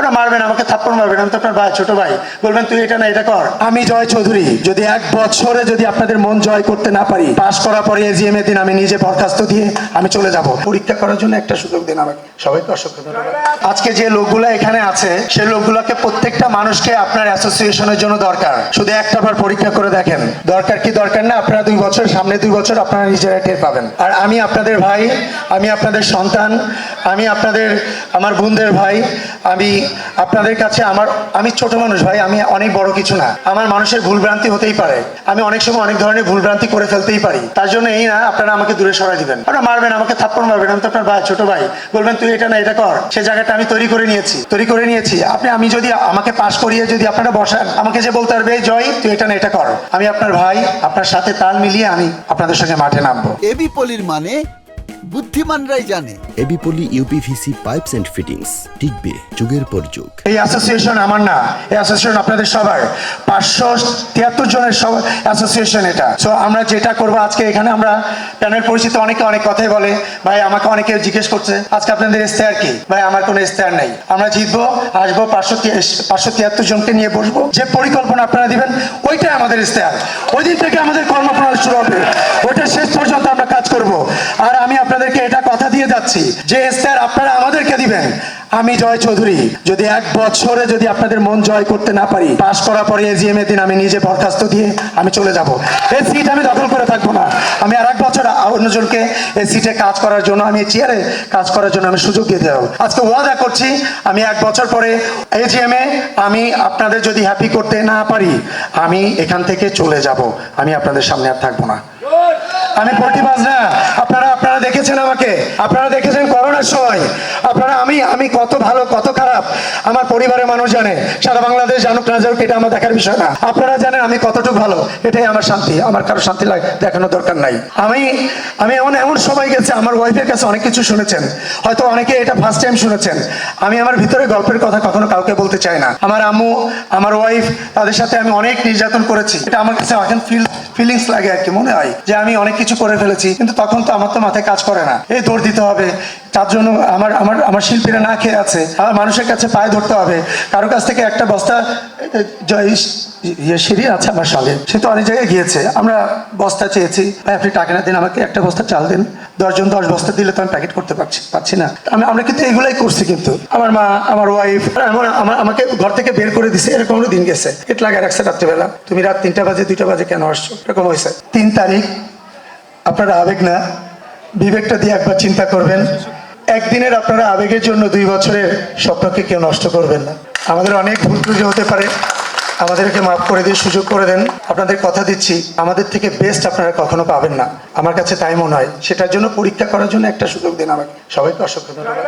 আপনারা মারবেন, আমাকে থাপ্পড় মারবেন, আমি তো আপনার ভাই, ছোট ভাই, বলবেন তুই এটা না এটা কর। আমি জয় চৌধুরী যদি 1 বছরে যদি আপনাদের মন জয় করতে না পারি, পাশ করার পরে এজিএম এর দিন আমি নিজে বরখাস্ত দিয়ে আমি চলে যাব। পরীক্ষা করার জন্য একটা সুযোগ দিন আমাকে। সবাইকে অসংখ্য ধন্যবাদ। আজকে যে লোকগুলো এখানে আছে সেই লোকগুলোকে প্রত্যেকটা মানুষকে আপনার অ্যাসোসিয়েশনের জন্য দরকার। শুধু একটা বার পরীক্ষা করে দেখেন দরকার কি দরকার না। আপনারা 2 বছর, সামনে 2 বছর আপনারা নিজেরা টের পাবেন। আর আমি আপনাদের ভাই, আমি আপনাদের সন্তান, আমি আপনাদের আমার বোনদের ভাই। আমি আপনাদের কাছে আমি ছোট মানুষ ভাই, আমি অনেক বড় কিছু না। আমার মানুষের ভুলভ্রান্তি হতেই পারে, আমি অনেক সময় অনেক ধরনের ভুলভ্রান্তি করে ফেলতেই পারি। তার জন্য এই না আপনারা আমাকে দূরে সরাই দিবেন, আপনারা মারবেন, আমাকে থাপ্পড় মারবেন, আমি তো আপনার ভাই, ছোট ভাই, বলবেন তুই এটা না এটা কর। সে জায়গাটা আমি তৈরি করে নিয়েছি। আমি যদি আমাকে পাশ করিয়ে যদি আপনারা বসান, আমাকে যে বলতে পারবে জয় তুই এটা না এটা কর, আমি আপনার ভাই, আপনার সাথে তাল মিলিয়ে আমি আপনাদের সঙ্গে মাঠে নামবো। এবি পলির মানে বুদ্ধিমানরাই জানে। AB Poly UPVC pipes and fittings টিকবে যুগের পর যুগ। এই অ্যাসোসিয়েশন আমার না, এই অ্যাসোসিয়েশন আপনাদের সবার, 573 জনের সব অ্যাসোসিয়েশন এটা। সো আমরা যেটা করবো আজকে এখানে, আমরা প্যানেল পরিচিত অনেকে অনেক কথাই বলে ভাই, আমাকে অনেকে জিজ্ঞেস করছে আজকে আপনাদের ইস্তেহার কি। ভাই আমার কোনো ইস্তেহার নেই, আমরা জিতবো, আসবো, 573 জনকে নিয়ে বসবো, যে পরিকল্পনা আপনারা দিবেন ওইটাই আমাদের ইস্তেহার। ওই দিন থেকে আমাদের কর্মপ্রণালী শুরু হবে, ওইটা শেষ পর্যন্ত আমরা কাজ করব। আর আমি আপনাদেরকে এটা কথা দিয়ে যাচ্ছি যে ইস্তেহার আপনারা আমাদেরকে দিবেন। আমি জয় চৌধুরী যদি 1 বছরে যদি আপনাদের মন জয় করতে না পারি, পাশ করার পরে এজিএম এর দিন আমি নিজে বরখাস্ত দিয়ে আমি চলে যাব। এই সিট আমি দখল করে থাকবো না। আমি আর 1 বছর অন্যজনকে এই সিটে কাজ করার জন্য, আমি চেয়ারে কাজ করার জন্য আমি সুযোগ দিয়ে দেবো। আজকে ওয়াদা করছি আমি 1 বছর পরে এজিএম এ আমি আপনাদের যদি হ্যাপি করতে না পারি, আমি এখান থেকে চলে যাব। আমি আপনাদের সামনে আর থাকবো না। আমি প্রতিবাদ না, আপনারা দেখেছেন আমাকে, আপনারা দেখেছেন করোনার সময়, আপনারা আমি কত ভালো কত খারাপ আমার পরিবারের মানুষ জানে। সারা বাংলাদেশ জানুক না জানুক এটা আমার দেখার বিষয় না। আপনারা জানেন আমি কতটুকু ভালো, এটাই আমার শান্তি। আমার কারো শান্তি দেখানোর দরকার নাই। আমি এমন সময় গেছে, আমার ওয়াইফের কাছে অনেক কিছু শুনেছেন, হয়তো অনেকে এটা ফার্স্ট টাইম শুনেছেন। আমি আমার ভিতরে গল্পের কথা কখনো কাউকে বলতে চাই না। আমার আম্মু, আমার ওয়াইফ, তাদের সাথে আমি অনেক নির্যাতন করেছি। এটা আমার কাছে এখন ফিলিংস লাগে আর কি, মনে হয় যে আমি অনেক কিছু করে ফেলেছি, কিন্তু তখন তো আমার মাথায় কাজ করে না। এই দৌড় দিতে হবে, তার জন্য আমার শিল্পীরা না খেয়ে আছে, আমার মানুষের কাছে পায়ে ধরতে হবে। কারো কাছ থেকে একটা বস্তা সিঁড়ি আছে আমার সঙ্গে, সে তো অনেক জায়গায় গিয়েছে, আমরা বস্তা চেয়েছি, ভাই আপনি টাকা না দিন, আমাকে একটা বস্তা চাল দিন। 10 জন 10 বস্তা দিলে তো আমি প্যাকেট করতে পারছি না। আমরা কিন্তু এগুলাই করছি। কিন্তু আমার মা, আমার ওয়াইফ আমাকে ঘর থেকে বের করে দিছে, এরকম দিন গেছে। এট লাগে রাখছে রাত্রেবেলা, তুমি রাত 3টা বাজে 2টা বাজে কেন আসছো, এরকম হয়েছে। 3 তারিখ, আপনারা আবেগ না বিবেকটা দিয়ে একবার চিন্তা করবেন। একদিনের আপনারা আবেগের জন্য 2 বছরের স্বপ্নকে কেউ নষ্ট করবেন না। আমাদের অনেক ভুল ত্রুটি হতে পারে, আমাদেরকে মাফ করে দিয়ে সুযোগ করে দেন। আপনাদের কথা দিচ্ছি আমাদের থেকে বেস্ট আপনারা কখনো পাবেন না, আমার কাছে তাই মনে হয়। সেটার জন্য পরীক্ষা করার জন্য একটা সুযোগ দিন আমাকে। সবাইকে অসংখ্য ধন্যবাদ।